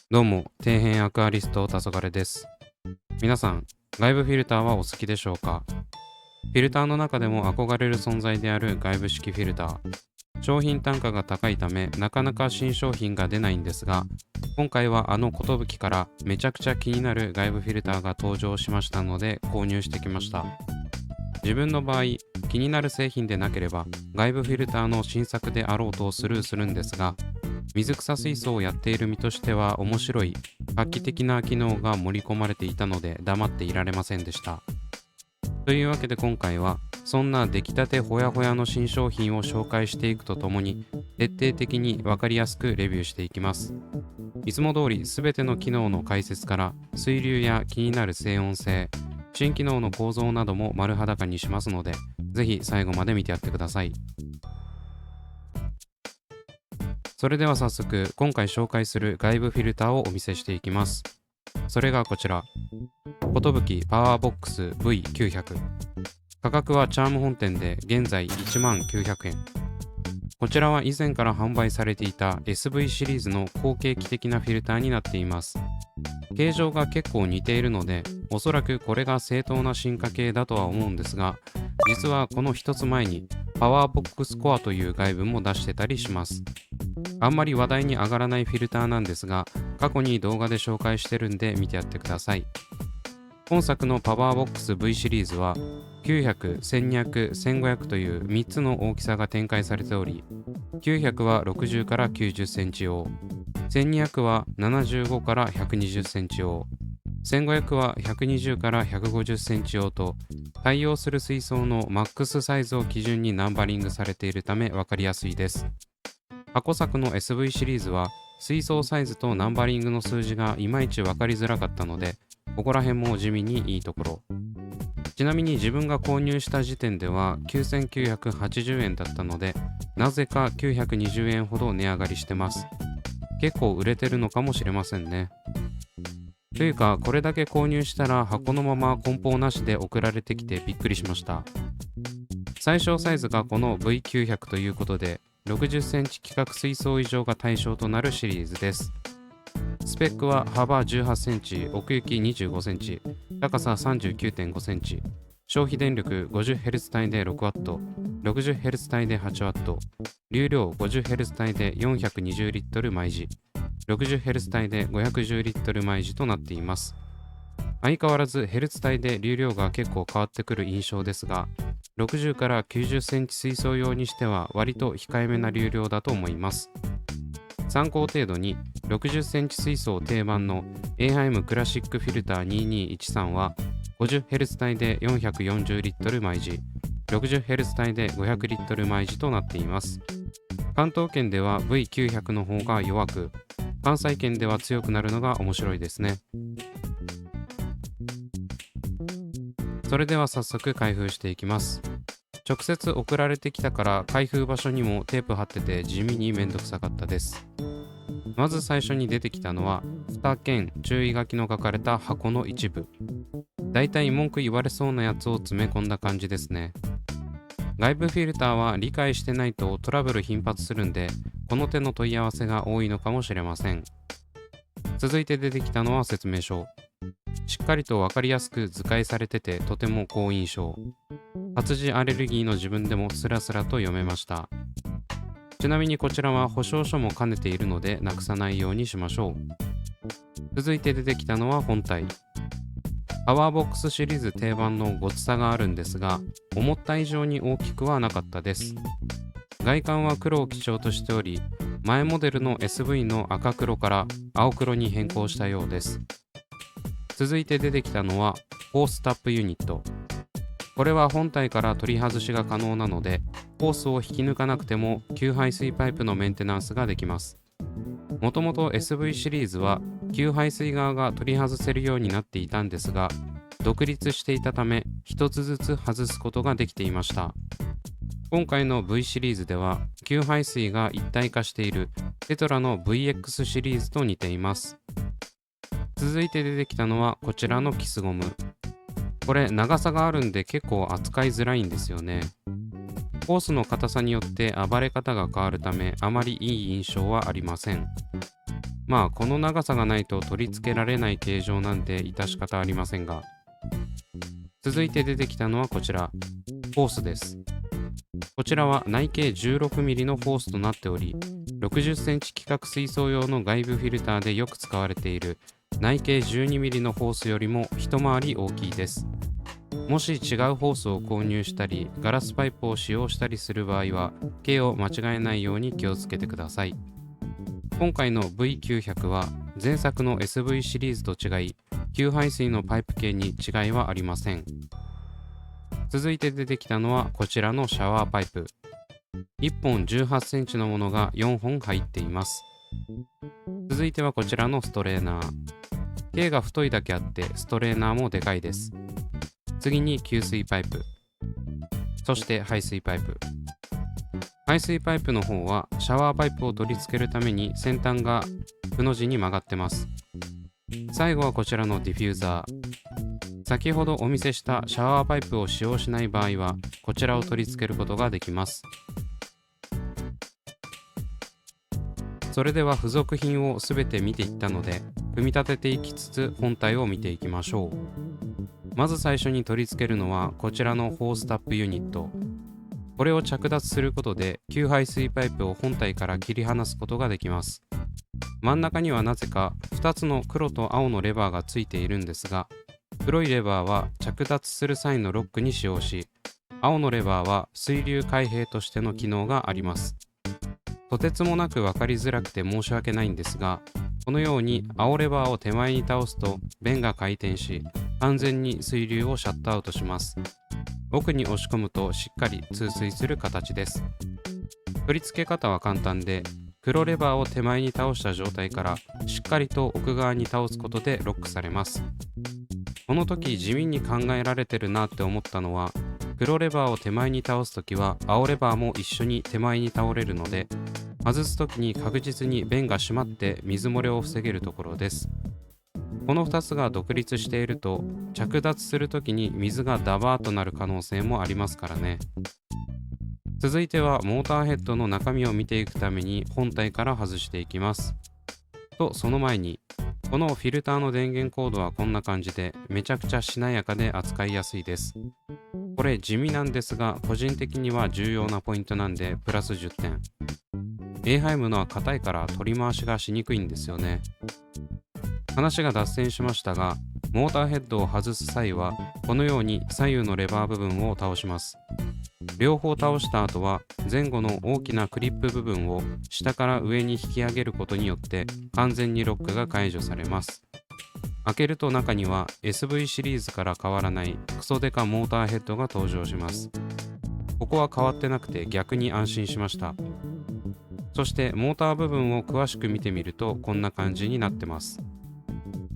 どうも、底辺アクアリスト黄昏です。皆さん、外部フィルターはお好きでしょうか？フィルターの中でも憧れる存在である外部式フィルター。商品単価が高いため、なかなか新商品が出ないんですが、今回はあの寿からめちゃくちゃ気になる外部フィルターが登場しましたので購入してきました。自分の場合、気になる製品でなければ外部フィルターの新作であろうとスルーするんですが、水草水槽をやっている身としては面白い画期的な機能が盛り込まれていたので黙っていられませんでした。というわけで今回はそんな出来たてほやほやの新商品を紹介していくとともに徹底的に分かりやすくレビューしていきます。いつも通り全ての機能の解説から水流や気になる静音性、新機能の構造なども丸裸にしますので、ぜひ最後まで見てやってください。それでは早速今回紹介する外部フィルターをお見せしていきます。それがこちら、寿パワーボックス V900。 価格はチャーム本店で現在19,000円。こちらは以前から販売されていた SV シリーズの後継機的なフィルターになっています。形状が結構似ているので、おそらくこれが正当な進化系だとは思うんですが、実はこの一つ前にパワーボックスコアという外部も出してたりします。あんまり話題に上がらないフィルターなんですが、過去に動画で紹介してるんで見てやってください。本作のパワーボックス V シリーズは900、1200、1500という3つの大きさが展開されており、900は60から90センチ用、1200は75から120センチ用、1500は120から150センチ用と、対応する水槽のマックスサイズを基準にナンバリングされているため分かりやすいです。過去作の SV シリーズは水槽サイズとナンバリングの数字がいまいち分かりづらかったので、ここら辺も地味にいいところ。ちなみに自分が購入した時点では9980円だったので、なぜか920円ほど値上がりしてます。結構売れてるのかもしれませんね。というか、これだけ購入したら箱のまま梱包なしで送られてきてびっくりしました。最小サイズがこの V900 ということで、60センチ規格水槽以上が対象となるシリーズです。スペックは幅18センチ、奥行き25センチ、高さ 39.5 センチ、消費電力 50Hz 帯で 6W、60Hz 帯で 8W、流量 50Hz 帯で420リットル毎時、60Hz 帯で510リットル毎時となっています。相変わらずヘルツ帯で流量が結構変わってくる印象ですが、60から90センチ水槽用にしては割と控えめな流量だと思います。参考程度に60センチ水槽定番の エーハイムクラシックフィルター2213は 50Hz 帯で440リットル毎時、60Hz 帯で500リットル毎時となっています。関東圏では V900 の方が弱く、関西圏では強くなるのが面白いですね。それでは早速開封していきます。直接送られてきたから開封場所にもテープ貼ってて地味にめんどくさかったです。まず最初に出てきたのは蓋兼注意書きの書かれた箱の一部。だいたい文句言われそうなやつを詰め込んだ感じですね。外部フィルターは理解してないとトラブル頻発するんで、この手の問い合わせが多いのかもしれません。続いて出てきたのは説明書。しっかりと分かりやすく図解されててとても好印象。活字アレルギーの自分でもスラスラと読めました。ちなみにこちらは保証書も兼ねているのでなくさないようにしましょう。続いて出てきたのは本体。パワーボックスシリーズ定番のごつさがあるんですが、思った以上に大きくはなかったです。外観は黒を基調としており、前モデルの SV の赤黒から青黒に変更したようです。続いて出てきたのはホースタップユニット。これは本体から取り外しが可能なので、ホースを引き抜かなくても給排水パイプのメンテナンスができます。もともと SV シリーズは給排水側が取り外せるようになっていたんですが、独立していたため一つずつ外すことができていました。今回の V シリーズでは給排水が一体化しているテトラの VX シリーズと似ています。続いて出てきたのはこちらのキスゴム。これ長さがあるんで結構扱いづらいんですよね。ホースの硬さによって暴れ方が変わるため、あまりいい印象はありません。まあこの長さがないと取り付けられない形状なんで致し方ありませんが。続いて出てきたのはこちら、ホースです。こちらは内径 16mm のホースとなっており、60センチ規格水槽用の外部フィルターでよく使われている内径 12mm のホースよりも一回り大きいです。もし違うホースを購入したり、ガラスパイプを使用したりする場合は、径を間違えないように気をつけてください。今回の V900 は前作の SV シリーズと違い、給排水のパイプ径に違いはありません。続いて出てきたのはこちらのシャワーパイプ。1本18センチのものが4本入っています。続いてはこちらのストレーナー。径が太いだけあってストレーナーもでかいです。次に給水パイプ。そして排水パイプ。排水パイプの方はシャワーパイプを取り付けるために先端がくの字に曲がってます。最後はこちらのディフューザー。先ほどお見せしたシャワーパイプを使用しない場合はこちらを取り付けることができます。それでは付属品をすべて見ていったので、組み立てていきつつ本体を見ていきましょう。まず最初に取り付けるのはこちらのホースタップユニット。これを着脱することで給排水パイプを本体から切り離すことができます。真ん中にはなぜか2つの黒と青のレバーがついているんですが、黒いレバーは着脱する際のロックに使用し、青のレバーは水流開閉としての機能があります。とてつもなく分かりづらくて申し訳ないんですが、このように青レバーを手前に倒すと弁が回転し、完全に水流をシャットアウトします。奥に押し込むとしっかり通水する形です。取り付け方は簡単で、黒レバーを手前に倒した状態からしっかりと奥側に倒すことでロックされます。この時地味に考えられてるなって思ったのは、黒レバーを手前に倒すときは青レバーも一緒に手前に倒れるので、外すときに確実に弁が閉まって水漏れを防げるところです。この2つが独立していると着脱するときに水がダバーとなる可能性もありますからね。続いてはモーターヘッドの中身を見ていくために本体から外していきます。とその前に、このフィルターの電源コードはこんな感じでめちゃくちゃしなやかで扱いやすいです。これ地味なんですが個人的には重要なポイントなんでプラス10点。エーハイムのは硬いから取り回しがしにくいんですよね。話が脱線しましたが、モーターヘッドを外す際はこのように左右のレバー部分を倒します。両方倒した後は前後の大きなクリップ部分を下から上に引き上げることによって完全にロックが解除されます。開けると中には SV シリーズから変わらないクソデカモーターヘッドが登場します。ここは変わってなくて逆に安心しました。そしてモーター部分を詳しく見てみるとこんな感じになってます。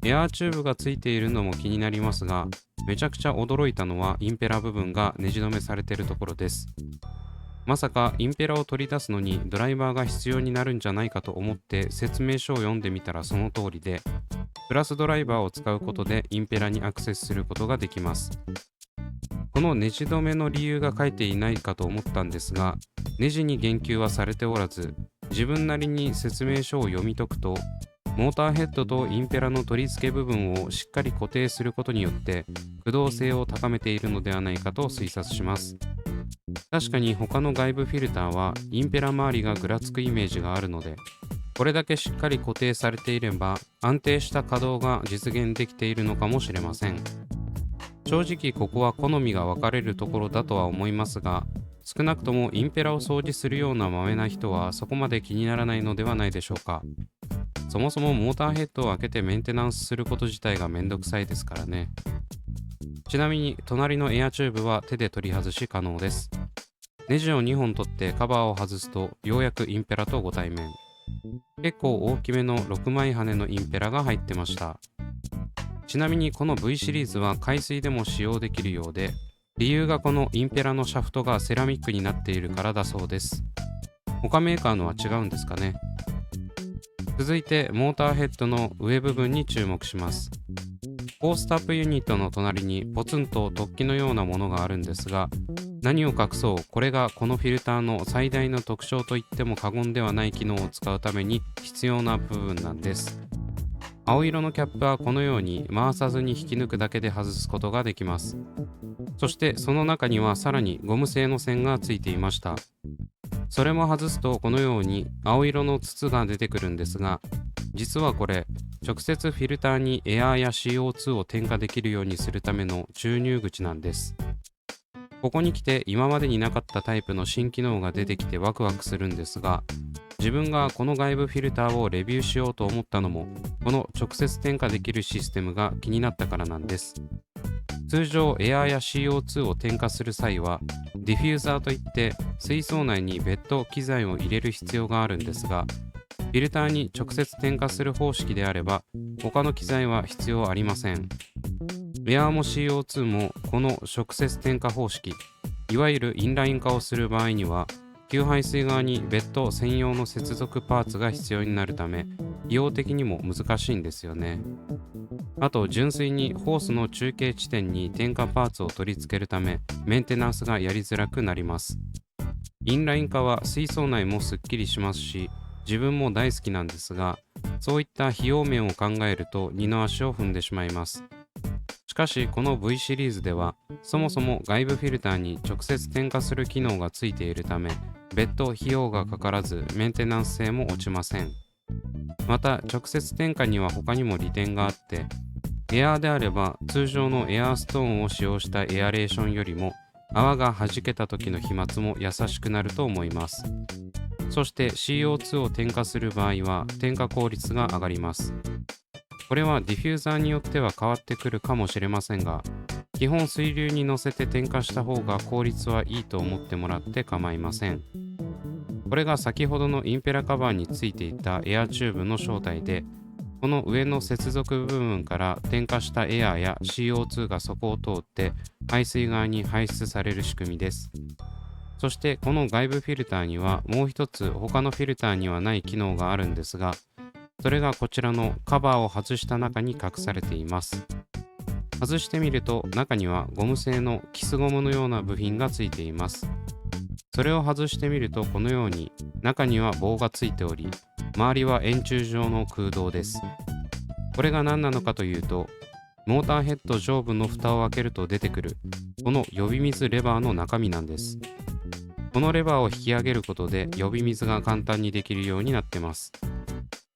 エアーチューブがついているのも気になりますが、めちゃくちゃ驚いたのはインペラ部分がネジ止めされているところです。まさかインペラを取り出すのにドライバーが必要になるんじゃないかと思って説明書を読んでみたらその通りで、プラスドライバーを使うことでインペラにアクセスすることができます。このネジ止めの理由が書いていないかと思ったんですが、ネジに言及はされておらず、自分なりに説明書を読み解くと、モーターヘッドとインペラの取り付け部分をしっかり固定することによって駆動性を高めているのではないかと推察します。確かに他の外部フィルターはインペラ周りがぐらつくイメージがあるので、これだけしっかり固定されていれば安定した稼働が実現できているのかもしれません。正直ここは好みが分かれるところだとは思いますが、少なくともインペラを掃除するようなまめな人はそこまで気にならないのではないでしょうか。そもそもモーターヘッドを開けてメンテナンスすること自体がめんどくさいですからね。ちなみに隣のエアチューブは手で取り外し可能です。ネジを2本取ってカバーを外すとようやくインペラとご対面。結構大きめの6枚羽のインペラが入ってました。ちなみにこの V シリーズは海水でも使用できるようで、理由がこのインペラのシャフトがセラミックになっているからだそうです。他メーカーのは違うんですかね。続いてモーターヘッドの上部分に注目します。ホースタップユニットの隣にポツンと突起のようなものがあるんですが、何を隠そう、これがこのフィルターの最大の特徴といっても過言ではない機能を使うために必要な部分なんです。青色のキャップはこのように回さずに引き抜くだけで外すことができます。そしてその中にはさらにゴム製の線がついていました。それも外すとこのように青色の筒が出てくるんですが、実はこれ直接フィルターにエアーや CO2 を添加できるようにするための注入口なんです。ここに来て今までになかったタイプの新機能が出てきてワクワクするんですが、自分がこの外部フィルターをレビューしようと思ったのも、この直接添加できるシステムが気になったからなんです。通常エアーや CO2 を添加する際はディフューザーといって水槽内に別途機材を入れる必要があるんですが、フィルターに直接添加する方式であれば他の機材は必要ありません。エアーも CO2 もこの直接添加方式、いわゆるインライン化をする場合には給排水側に別途専用の接続パーツが必要になるため、費用的にも難しいんですよね。あと純粋にホースの中継地点に添加パーツを取り付けるためメンテナンスがやりづらくなります。インライン化は水槽内もすっきりしますし、自分も大好きなんですが、そういった費用面を考えると二の足を踏んでしまいます。しかしこの V シリーズではそもそも外部フィルターに直接添加する機能がついているため、別途費用がかからずメンテナンス性も落ちません。また直接添加には他にも利点があって、エアーであれば通常のエアーストーンを使用したエアレーションよりも泡が弾けた時の飛沫も優しくなると思います。そして CO2 を添加する場合は添加効率が上がります。これはディフューザーによっては変わってくるかもしれませんが、基本水流に乗せて添加した方が効率はいいと思ってもらって構いません。これが先ほどのインペラカバーについていたエアチューブの正体で、この上の接続部分から添加したエアーや CO2 がそこを通って排水側に排出される仕組みです。そしてこの外部フィルターにはもう一つ他のフィルターにはない機能があるんですが、それがこちらのカバーを外した中に隠されています。外してみると中にはゴム製のキスゴムのような部品がついています。それを外してみるとこのように中には棒がついており、周りは円柱状の空洞です。これが何なのかというと、モーターヘッド上部の蓋を開けると出てくるこの呼び水レバーの中身なんです。このレバーを引き上げることで呼び水が簡単にできるようになってます。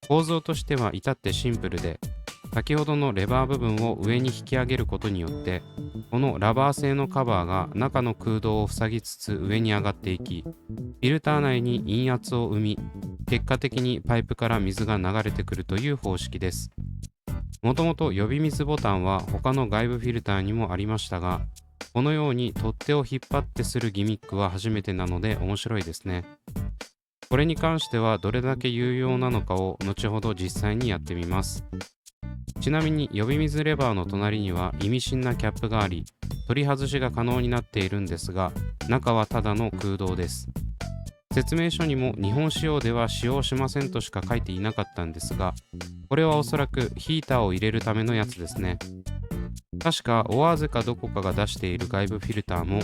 構造としては至ってシンプルで、先ほどのレバー部分を上に引き上げることによってこのラバー製のカバーが中の空洞を塞ぎつつ上に上がっていき、フィルター内に陰圧を生み、結果的にパイプから水が流れてくるという方式です。もともと呼び水ボタンは他の外部フィルターにもありましたが、このように取っ手を引っ張ってするギミックは初めてなので面白いですね。これに関してはどれだけ有用なのかを後ほど実際にやってみます。ちなみに呼び水レバーの隣には意味深なキャップがあり、取り外しが可能になっているんですが、中はただの空洞です。説明書にも日本仕様では使用しませんとしか書いていなかったんですが、これはおそらくヒーターを入れるためのやつですね。確かオアーゼかどこかが出している外部フィルターも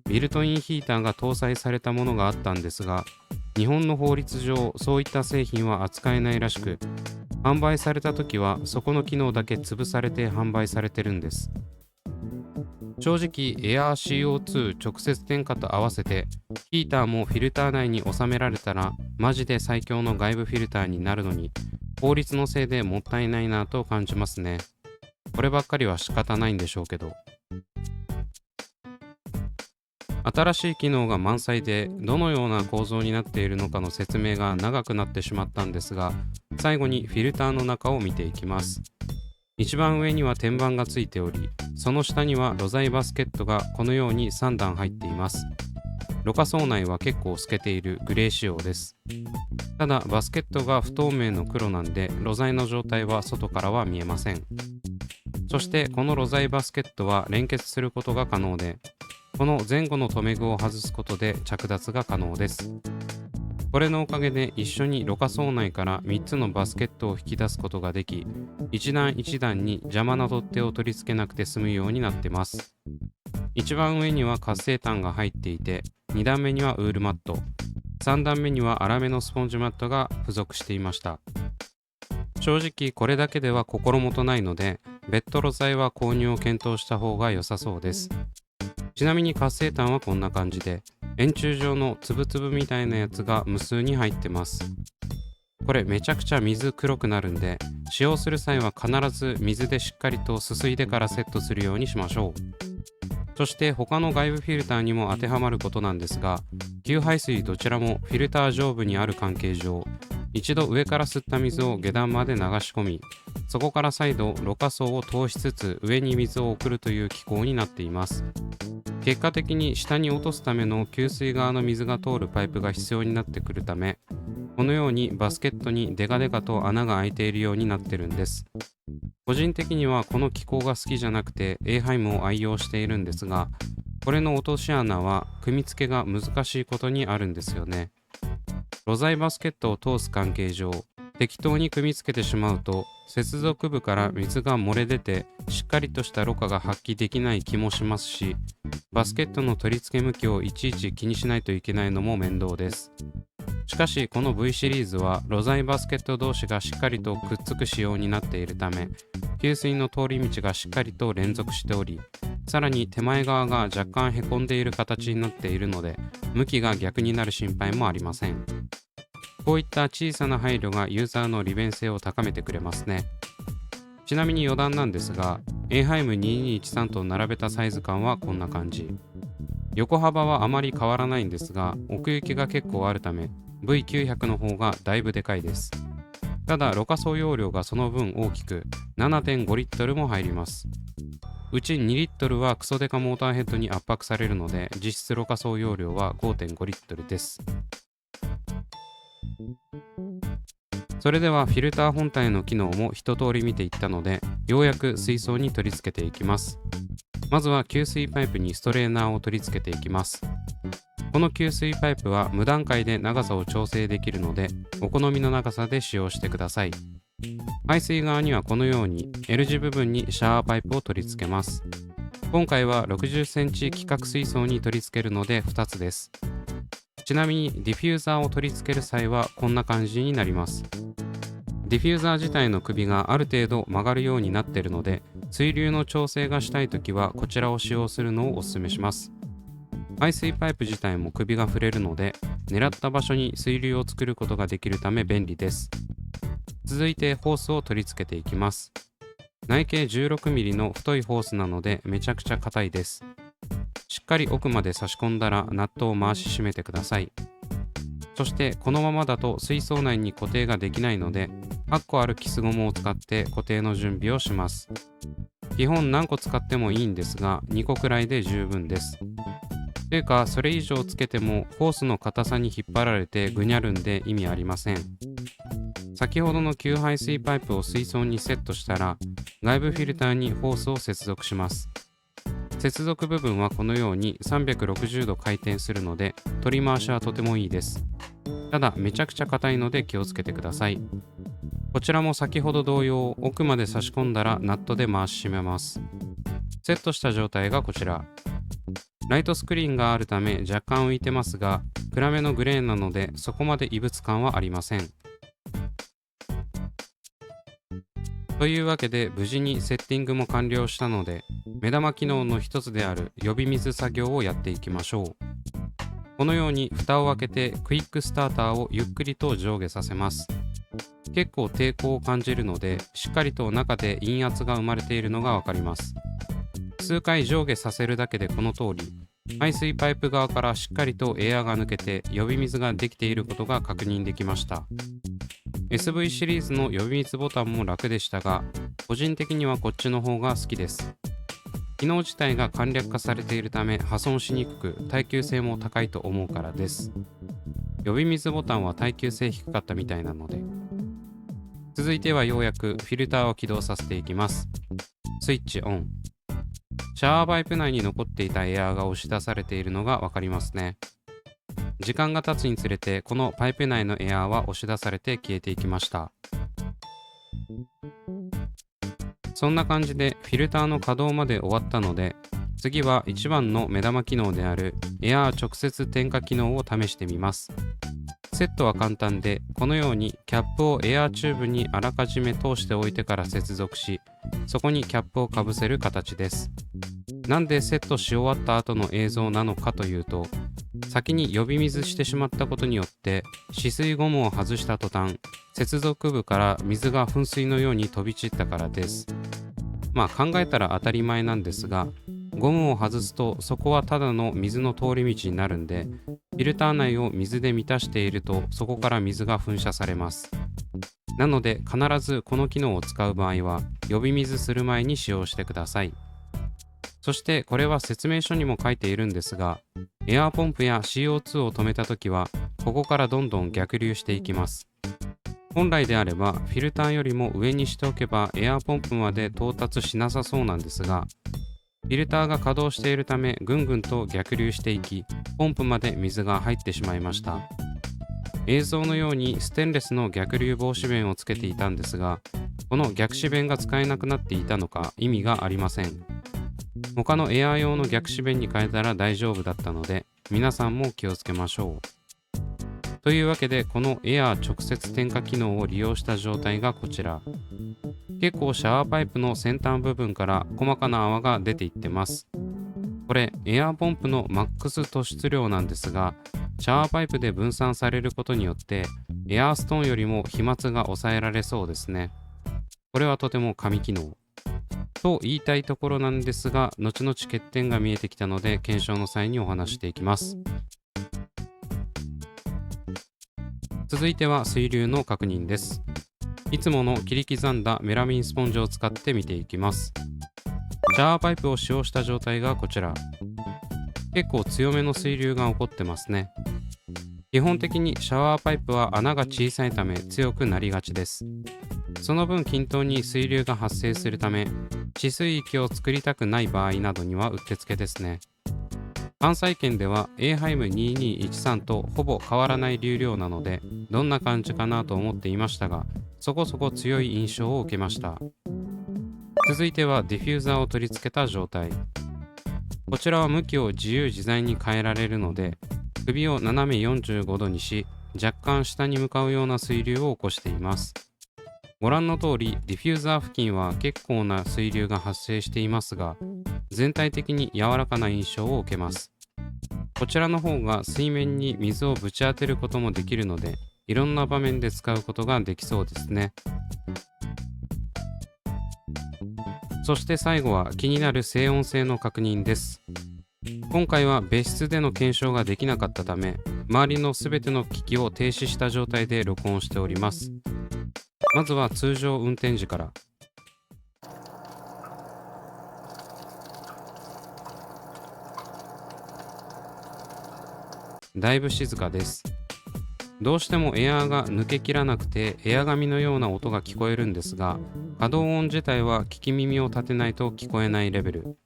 ビルトインヒーターが搭載されたものがあったんですが、日本の法律上そういった製品は扱えないらしく、販売された時はそこの機能だけ潰されて販売されてるんです。正直エアー CO2 直接添加と合わせてヒーターもフィルター内に収められたらマジで最強の外部フィルターになるのに、法律のせいでもったいないなと感じますね。こればっかりは仕方ないんでしょうけど。新しい機能が満載でどのような構造になっているのかの説明が長くなってしまったんですが、最後にフィルターの中を見ていきます。一番上には天板がついており、その下には露材バスケットがこのように3段入っています。ろ過槽内は結構透けているグレー仕様です。ただバスケットが不透明の黒なんで露材の状態は外からは見えません。そしてこの露材バスケットは連結することが可能で、この前後の留め具を外すことで着脱が可能です。これのおかげで一緒にろ過槽内から3つのバスケットを引き出すことができ、一段一段に邪魔な取っ手を取り付けなくて済むようになってます。一番上には活性炭が入っていて、2段目にはウールマット、3段目には粗めのスポンジマットが付属していました。正直これだけでは心もとないので、別途露材は購入を検討した方が良さそうです。ちなみに活性炭はこんな感じで、円柱状のつぶつぶみたいなやつが無数に入ってます。これめちゃくちゃ水黒くなるんで、使用する際は必ず水でしっかりとすすいでからセットするようにしましょう。そして他の外部フィルターにも当てはまることなんですが、給排水どちらもフィルター上部にある関係上、一度上から吸った水を下段まで流し込み、そこから再度ろ過槽を通しつつ上に水を送るという機構になっています。結果的に下に落とすための給水側の水が通るパイプが必要になってくるため、このようにバスケットにデカデカと穴が開いているようになってるんです。個人的にはこの機構が好きじゃなくてエーハイムを愛用しているんですが、これの落とし穴は組み付けが難しいことにあるんですよね。露材バスケットを通す関係上、適当に組み付けてしまうと接続部から水が漏れ出てしっかりとしたろ過が発揮できない気もしますし、バスケットの取り付け向きをいちいち気にしないといけないのも面倒です。しかしこの V シリーズは露材バスケット同士がしっかりとくっつく仕様になっているため、給水の通り道がしっかりと連続しており、さらに手前側が若干へこんでいる形になっているので、向きが逆になる心配もありません。こういった小さな配慮がユーザーの利便性を高めてくれますね。ちなみに余談なんですが、エーハイム2213と並べたサイズ感はこんな感じ。横幅はあまり変わらないんですが、奥行きが結構あるため V900 の方がだいぶでかいです。ただろ過槽容量がその分大きく 7.5 リットルも入ります。うち2リットルはクソデカモーターヘッドに圧迫されるので、実質ろ過槽容量は 5.5 リットルです。それではフィルター本体の機能も一通り見ていったので、ようやく水槽に取り付けていきます。まずは給水パイプにストレーナーを取り付けていきます。この給水パイプは無段階で長さを調整できるので、お好みの長さで使用してください。排水側にはこのように L 字部分にシャワーパイプを取り付けます。今回は60センチ規格水槽に取り付けるので2つです。ちなみにディフューザーを取り付ける際はこんな感じになります。ディフューザー自体の首がある程度曲がるようになっているので、水流の調整がしたいときはこちらを使用するのをお勧めします。排水パイプ自体も首が触れるので、狙った場所に水流を作ることができるため便利です。続いてホースを取り付けていきます。内径 16mm の太いホースなのでめちゃくちゃ硬いです。しっかり奥まで差し込んだらナットを回し締めてください。そしてこのままだと水槽内に固定ができないので、8個あるキスゴムを使って固定の準備をします。基本何個使ってもいいんですが、2個くらいで十分です。というか、それ以上つけてもホースの硬さに引っ張られてぐにゃるんで意味ありません。先ほどの給排水パイプを水槽にセットしたら、外部フィルターにホースを接続します。接続部分はこのように360度回転するので、取り回しはとてもいいです。ただめちゃくちゃ硬いので気をつけてください。こちらも先ほど同様、奥まで差し込んだらナットで回し締めます。セットした状態がこちら。ライトスクリーンがあるため若干浮いてますが、暗めのグレーなのでそこまで異物感はありません。というわけで無事にセッティングも完了したので、目玉機能の一つである予備水作業をやっていきましょう。このように蓋を開けてクイックスターターをゆっくりと上下させます。結構抵抗を感じるので、しっかりと中で陰圧が生まれているのがわかります。数回上下させるだけでこの通り、排水パイプ側からしっかりとエアが抜けて予備水ができていることが確認できました。SV シリーズの予備水ボタンも楽でしたが、個人的にはこっちの方が好きです。機能自体が簡略化されているため破損しにくく、耐久性も高いと思うからです。予備水ボタンは耐久性低かったみたいなので。続いてはようやくフィルターを起動させていきます。スイッチオン。シャワーパイプ内に残っていたエアーが押し出されているのがわかりますね。時間が経つにつれてこのパイプ内のエアーは押し出されて消えていきました。そんな感じでフィルターの稼働まで終わったので、次は一番の目玉機能であるエアー直接点火機能を試してみます。セットは簡単で、このようにキャップをエアーチューブにあらかじめ通しておいてから接続し、そこにキャップをかぶせる形です。なんでセットし終わった後の映像なのかというと、先に呼び水してしまったことによって止水ゴムを外した途端、接続部から水が噴水のように飛び散ったからです。考えたら当たり前なんですが、ゴムを外すとそこはただの水の通り道になるんで、フィルター内を水で満たしているとそこから水が噴射されます。なので必ずこの機能を使う場合は呼び水する前に使用してください。そしてこれは説明書にも書いているんですが、エアーポンプや CO2 を止めたときはここからどんどん逆流していきます。本来であればフィルターよりも上にしておけばエアーポンプまで到達しなさそうなんですが、フィルターが稼働しているためぐんぐんと逆流していき、ポンプまで水が入ってしまいました。映像のようにステンレスの逆流防止弁をつけていたんですが、この逆止弁が使えなくなっていたのか意味がありません。他のエアー用の逆止弁に変えたら大丈夫だったので、皆さんも気をつけましょう。というわけで、このエアー直接点火機能を利用した状態がこちら。結構シャワーパイプの先端部分から細かな泡が出ていってます。これエアーポンプのマックス突出量なんですが、シャワーパイプで分散されることによってエアーストーンよりも飛沫が抑えられそうですね。これはとても神機能と言いたいところなんですが、後々欠点が見えてきたので検証の際にお話していきます。続いては水流の確認です。いつもの切り刻んだメラミンスポンジを使って見ていきます。シャワーパイプを使用した状態がこちら。結構強めの水流が起こってますね。基本的にシャワーパイプは穴が小さいため強くなりがちです。その分均等に水流が発生するため、治水域を作りたくない場合などにはうってつけですね。関西圏では AHIME2213 とほぼ変わらない流量なので、どんな感じかなと思っていましたが、そこそこ強い印象を受けました。続いてはディフューザーを取り付けた状態。こちらは向きを自由自在に変えられるので、首を斜め45度にし、若干下に向かうような水流を起こしています。ご覧の通り、ディフューザー付近は結構な水流が発生していますが、全体的に柔らかな印象を受けます。こちらの方が水面に水をぶち当てることもできるので、いろんな場面で使うことができそうですね。そして最後は気になる静音性の確認です。今回は別室での検証ができなかったため、周りのすべての機器を停止した状態で録音しております。まずは通常運転時から。だいぶ静かです。どうしてもエアーが抜けきらなくてエア紙のような音が聞こえるんですが、稼働音自体は聞き耳を立てないと聞こえないレベル。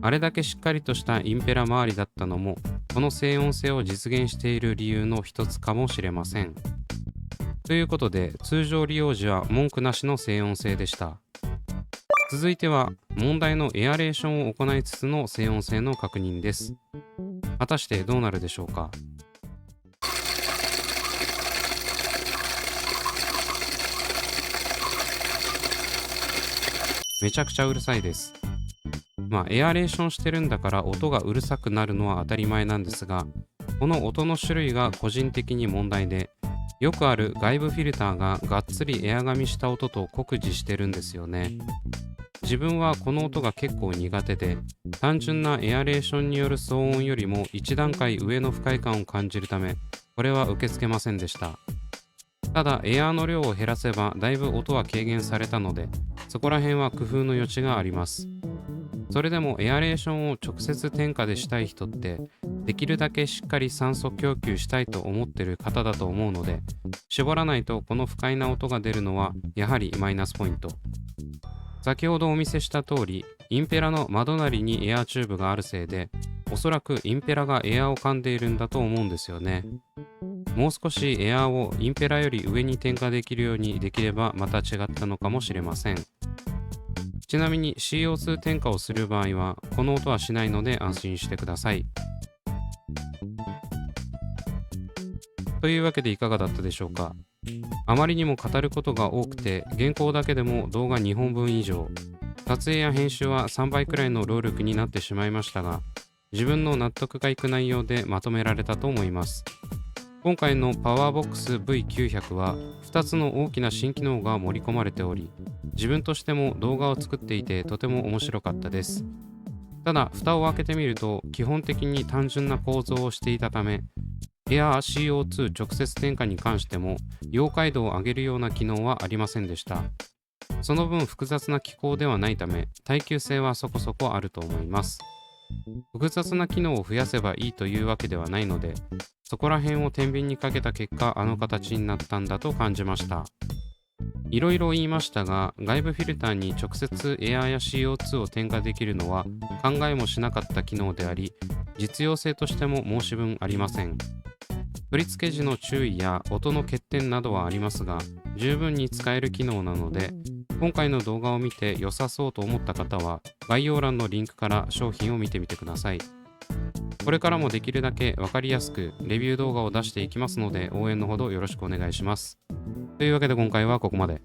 あれだけしっかりとしたインペラ周りだったのも、この静音性を実現している理由の一つかもしれません。ということで、通常利用時は文句なしの静音性でした。続いては問題のエアレーションを行いつつの静音性の確認です。果たしてどうなるでしょうか。めちゃくちゃうるさいです。エアレーションしてるんだから音がうるさくなるのは当たり前なんですが、この音の種類が個人的に問題で、よくある外部フィルターががっつりエア紙した音と酷似してるんですよね。自分はこの音が結構苦手で、単純なエアレーションによる騒音よりも一段階上の不快感を感じるため、これは受け付けませんでした。ただエアの量を減らせばだいぶ音は軽減されたので、そこら辺は工夫の余地があります。それでもエアレーションを直接点火でしたい人って、できるだけしっかり酸素供給したいと思ってる方だと思うので、絞らないとこの不快な音が出るのはやはりマイナスポイント。先ほどお見せした通り、インペラの窓なりにエアチューブがあるせいで、おそらくインペラがエアーを噛んでいるんだと思うんですよね。もう少しエアーをインペラより上に転化できるようにできればまた違ったのかもしれません。ちなみに CO2 転化をする場合はこの音はしないので安心してください。というわけでいかがだったでしょうか。あまりにも語ることが多くて原稿だけでも動画2本分以上、撮影や編集は3倍くらいの労力になってしまいましたが、自分の納得がいく内容でまとめられたと思います。今回のパワーボックス V900 は2つの大きな新機能が盛り込まれており、自分としても動画を作っていてとても面白かったです。ただ蓋を開けてみると基本的に単純な構造をしていたため、エアー CO2 直接転化に関しても溶解度を上げるような機能はありませんでした。その分複雑な機構ではないため耐久性はそこそこあると思います。複雑な機能を増やせばいいというわけではないので、そこら辺を天秤にかけた結果あの形になったんだと感じました。いろいろ言いましたが、外部フィルターに直接エアーや CO2 を添加できるのは考えもしなかった機能であり、実用性としても申し分ありません。取り付け時の注意や音の欠点などはありますが、十分に使える機能なので、今回の動画を見て良さそうと思った方は、概要欄のリンクから商品を見てみてください。これからもできるだけわかりやすくレビュー動画を出していきますので、応援のほどよろしくお願いします。というわけで今回はここまで。